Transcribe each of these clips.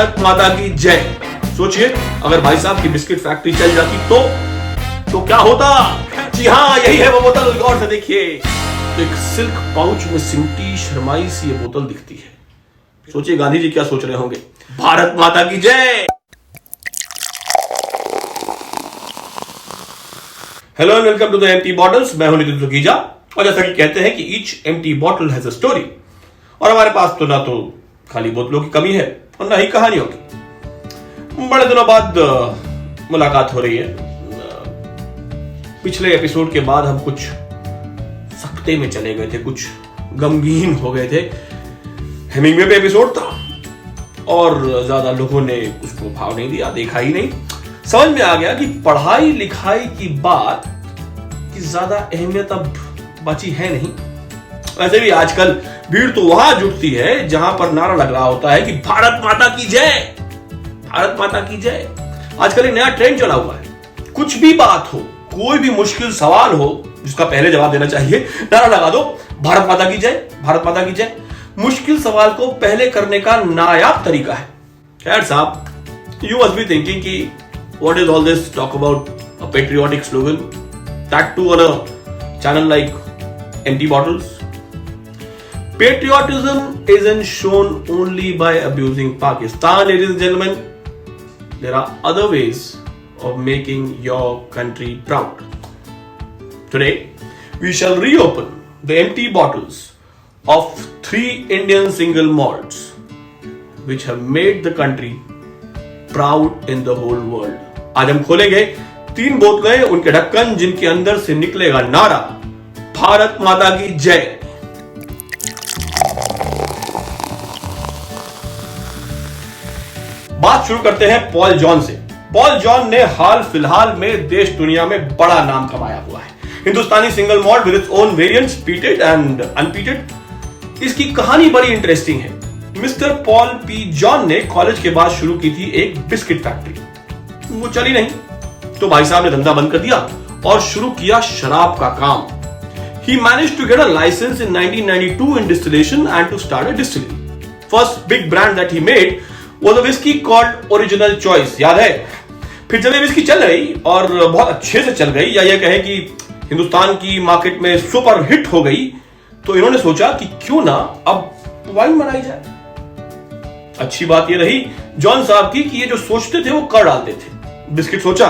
भारत माता की जय। सोचिए अगर भाई साहब की बिस्किट फैक्ट्री चल जाती तो क्या होता। जी हाँ, यही है वो बोतल, गौर से देखिए। तो एक सिल्क पाउच में सिमटी शर्माई सी ये बोतल दिखती है। सोचिए गांधी जी क्या सोच रहे होंगे। भारत माता की जय। Hello and welcome to the empty bottles. मैं हूं नितिन सुखीजा। और जैसा कि कहते हैं कि each empty bottle has a story, और हमारे पास तो ना तो खाली बोतलों की कमी है और ना ही कहानियों की। बड़े दिनों बाद मुलाकात हो रही है। पिछले एपिसोड के बाद हम कुछ सख्ते में चले गए थे, कुछ गमगीन हो गए थे। हेमिंगवे पे एपिसोड था और ज्यादा लोगों ने उसको भाव नहीं दिया, देखा ही नहीं। समझ में आ गया कि पढ़ाई लिखाई की बात की ज्यादा अहमियत अब बची है नहीं। वैसे भी आजकल भीड़ तो वहां जुटती है जहां पर नारा लग रहा होता है कि भारत माता की जय, भारत माता की जय। आजकल एक नया ट्रेंड चला हुआ है। कुछ भी बात हो, कोई भी मुश्किल सवाल हो जिसका पहले जवाब देना चाहिए, नारा लगा दो भारत माता की जय, भारत माता की जय। मुश्किल सवाल को पहले करने का नायाब तरीका है। खैर साहब, यू मस्ट बी थिंकिंग कि what is all this talk about a patriotic slogan, that too on a channel like Empty Bottles? Patriotism isn't shown only by abusing Pakistan, ladies and gentlemen. There are other ways of making your country proud. Today, we shall reopen the empty bottles of 3 Indian single malts which have made the country proud in the whole world. आज हम खोलेंगे 3 बोतलें, उनके ढक्कन जिनके अंदर से निकलेगा नारा भारत माता की जय। बात शुरू करते हैं पॉल जॉन से। पॉल जॉन ने हाल फिलहाल में देश दुनिया में बड़ा नाम कमाया हुआ है। हिंदुस्तानी single malt with its own variants, peated and unpeated. इसकी कहानी बड़ी इंटरेस्टिंग है। मिस्टर पॉल पी जॉन ने कॉलेज के बाद शुरू की थी एक बिस्किट फैक्ट्री। वो चली नहीं तो भाई साहब ने धंधा बंद कर दिया और शुरू किया शराब का काम। He managed to get a license in 1992 in distillation and to start a distillery. First big brand that he made was a whiskey called Original Choice. याद है? फिर जब ये विस्की चल रही और बहुत अच्छे से चल गई, या ये कहें कि हिंदुस्तान की मार्केट में सुपर हिट हो गई, तो इन्होंने सोचा कि क्यों ना अब वाइन बनाई जाए। अच्छी बात ये रही जॉन साहब की कि ये जो सोचते थे वो कर डालते थे। बिस्किट सोचा,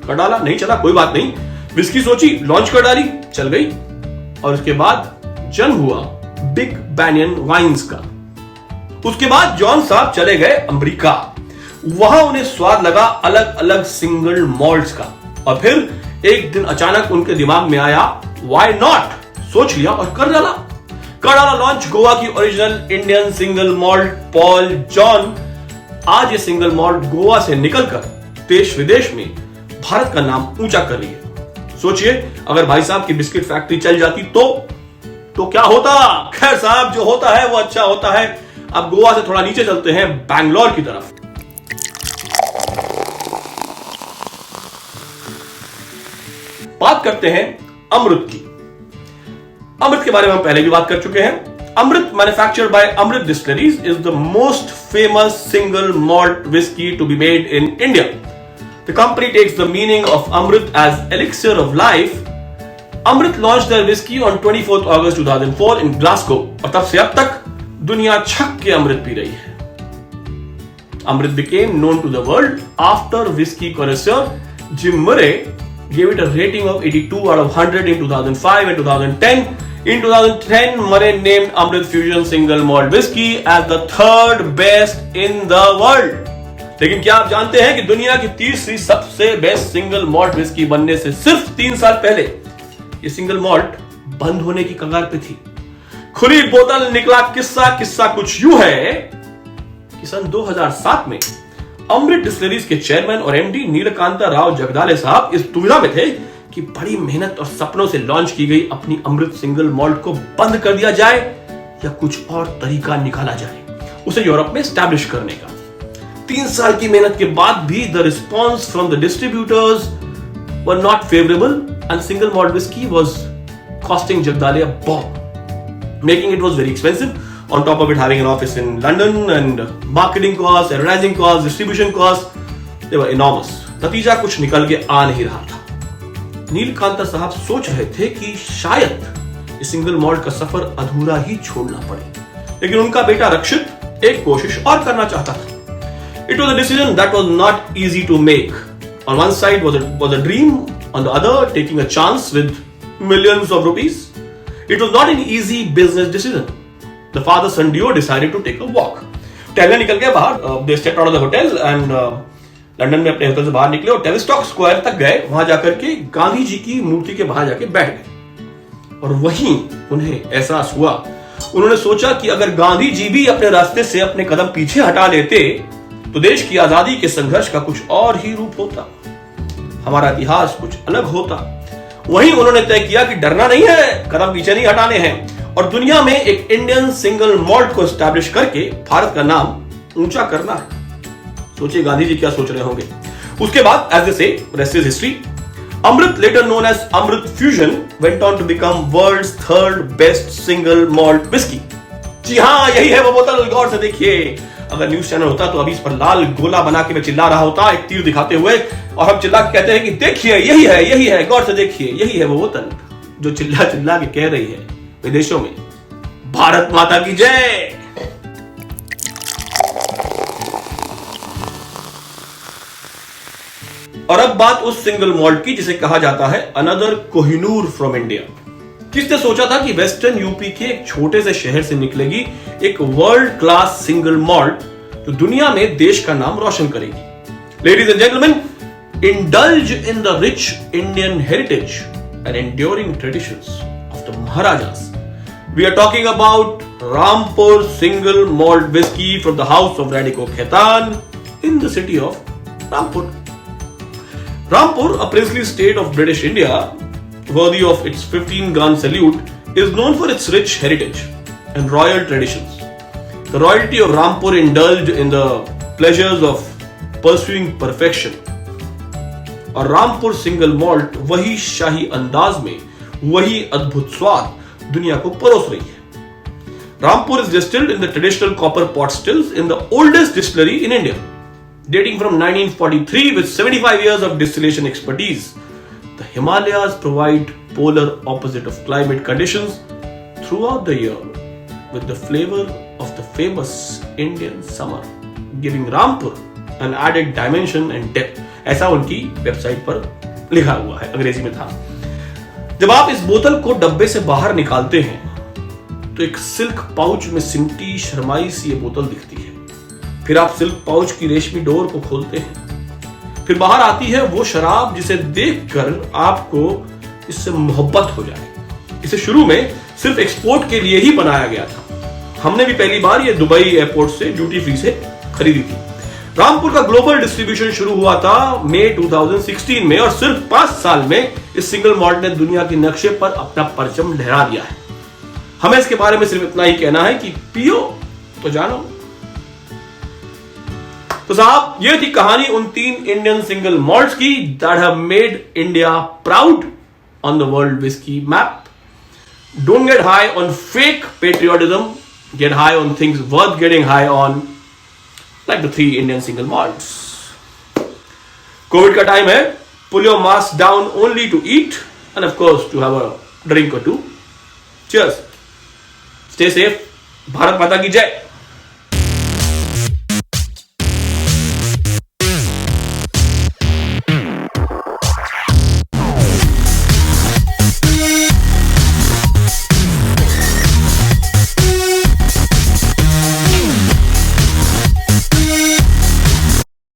कर डाला, नहीं चला कोई बात नहीं। विस्की सोची, लॉन्च कर डाली, चल गई। और उसके बाद जन्म हुआ बिग बैनियन वाइन्स का। उसके बाद जॉन साहब चले गए अमेरिका। वहां उन्हें स्वाद लगा अलग अलग सिंगल मॉल्ट्स का, और फिर एक दिन अचानक उनके दिमाग में आया व्हाई नॉट, सोच लिया और कर डाला लॉन्च गोवा की original Indian single malt Paul John. आज ये सिंगल मॉल्ट गोवा से निकलकर देश विदेश में भारत का नाम ऊंचा कर रही है। सोचिए अगर भाई साहब की बिस्किट फैक्ट्री चल जाती तो क्या होता। खैर साहब, जो होता है वो अच्छा होता है। अब गोवा से थोड़ा नीचे चलते हैं बैंगलोर की तरफ। बात करते हैं अमृत की। अमृत के बारे में हम पहले भी बात कर चुके हैं। Amrit, manufactured by Amrit Distilleries, is the most famous single malt whiskey to be made in India. The company takes the meaning of Amrit as elixir of life. Amrit launched their whiskey on 24th August 2004 in Glasgow, और तब से अब तक दुनिया छक के अमृत P रही है। Amrit became known to the world after whiskey connoisseur Jim Murray gave it a rating of 82 out of 100 in 2005 and 2010. In 2010, Murray named Amrit Fusion Single Malt Whiskey as the 3rd best in the world. लेकिन क्या आप जानते हैं कि दुनिया की तीसरी सबसे बेस्ट सिंगल मॉल्ट विस्की बनने से सिर्फ 3 साल पहले ये सिंगल मॉल्ट बंद होने की कगार पे थी। खुली बोतल निकला किस्सा कुछ यूं है कि सन 2007 में अमृत डिस्टिलरीज के चेयरमैन और एमडी नीलकांता राव जगदाले साहब इस दुविधा में थे कि बड़ी मेहनत और सपनों से लॉन्च की गई अपनी अमृत सिंगल मॉल्ट को बंद कर दिया जाए या कुछ और तरीका निकाला जाए उसे यूरोप में स्टैब्लिश करने का। 3 साल की मेहनत के बाद भी the response from the distributors were not favourable and single malt whisky was costing Jagdale a bomb, making it was very expensive on top of it having an office in London, and marketing costs, advertising costs, distribution costs, they were enormous. नतीजा कुछ निकल के आ नहीं रहा था। नीलकांता साहब सोच रहे थे कि शायद इस सिंगल मॉल्ट का सफर अधूरा ही छोड़ना पड़े, लेकिन उनका बेटा रक्षित एक कोशिश और करना चाहता था। It was a decision that was not easy to make. On one side was a dream, on the other taking a chance with millions of rupees. It was not an easy business decision. The father-son duo decided to take a walk. टहलने निकल गए बाहर। They stepped out of the hotel and London में अपने hotel से बाहर निकले और टेविस्टॉक स्क्वायर तक गए। वहां जाकर के गांधी जी की मूर्ति के बाहर जाके बैठ गए और वहीं उन्हें एहसास हुआ। उन्होंने सोचा कि अगर गांधी जी भी अपने रास्ते से अपने कदम पीछे हटा लेते तो देश की आजादी के संघर्ष का कुछ और ही रूप होता, हमारा इतिहास कुछ अलग होता। वहीं उन्होंने तय किया कि डरना नहीं है, कदम पीछे नहीं हटाने हैं और दुनिया में एक इंडियन सिंगल मॉल्ट को एस्टैब्लिश करके भारत का नाम ऊंचा करना है। सोचिए गांधी जी क्या सोच रहे होंगे। उसके बाद as they say rest is history. Amrit, later known as Amrit Fusion, went on to become world's third best single malt whiskey. जी हाँ, यही है वो बोतल। गौर से देखिए, अगर न्यूज चैनल होता तो अभी इस पर लाल गोला बना के मैं चिल्ला रहा होता एक तीर दिखाते हुए, और हम चिल्ला के कहते हैं कि देखिए यही है, गौर से देखिए, यही है वो बोतल जो चिल्ला के कह रही है विदेशों में भारत माता की जय। और अब बात उस सिंगल मॉल्ट की जिसे कहा जाता है अनदर कोहिनूर फ्रॉम इंडिया। किसने सोचा था कि वेस्टर्न यूपी के एक छोटे से शहर से निकलेगी एक वर्ल्ड क्लास सिंगल मॉल्ट जो दुनिया में देश का नाम रोशन करेगी। Ladies and gentleman, indulge in the rich Indian heritage and enduring traditions of the maharajas. We are talking about Rampur single malt whisky from the house of Radico Khaitan in the city of Rampur. Rampur, a princely state of British India, worthy of its 15-gun salute, is known for its rich heritage and royal traditions. The royalty of Rampur indulged in the pleasures of pursuing perfection. और Rampur single malt वही शाही अंदाज में वही अद्भुत स्वाद दुनिया को परोस रही है। Rampur is distilled in the traditional copper pot stills in the oldest distillery in India. Dating from 1943 with 75 years of distillation expertise, the Himalayas provide polar opposite of climate conditions throughout the year with the flavor of the famous Indian summer, giving Rampur an added dimension and depth. ऐसा उनकी website पर लिखा हुआ है, अंग्रेजी में था। जब आप इस बोतल को डब्बे से बाहर निकालते हैं तो एक सिल्क पाउच में सिमटी शर्माई सी ये बोतल दिखती है। फिर आप सिल्क पाउच की रेशमी डोर को खोलते हैं, फिर बाहर आती है वो शराब जिसे देखकर आपको इससे मोहब्बत हो जाए। इसे शुरू में सिर्फ एक्सपोर्ट के लिए ही बनाया गया था। हमने भी पहली बार ये दुबई एयरपोर्ट से ड्यूटी फ्री से खरीदी थी। रामपुर का ग्लोबल डिस्ट्रीब्यूशन शुरू हुआ था मई 2016 में और सिर्फ 5 साल में इस सिंगल मॉल्ट ने दुनिया के नक्शे पर अपना परचम लहरा दिया है। हमें इसके बारे में सिर्फ इतना ही कहना है कि पियो तो जानो। तो साहब, ये थी कहानी उन 3 इंडियन सिंगल मॉल्ट्स की that have made India proud on the world whiskey map. Don't get high on fake patriotism. Get high on things worth getting high on, like the 3 Indian single malts. Covid का time है, pull your mask down only to eat and of course to have a drink or two. Cheers. Stay safe. Bharat माता की जय।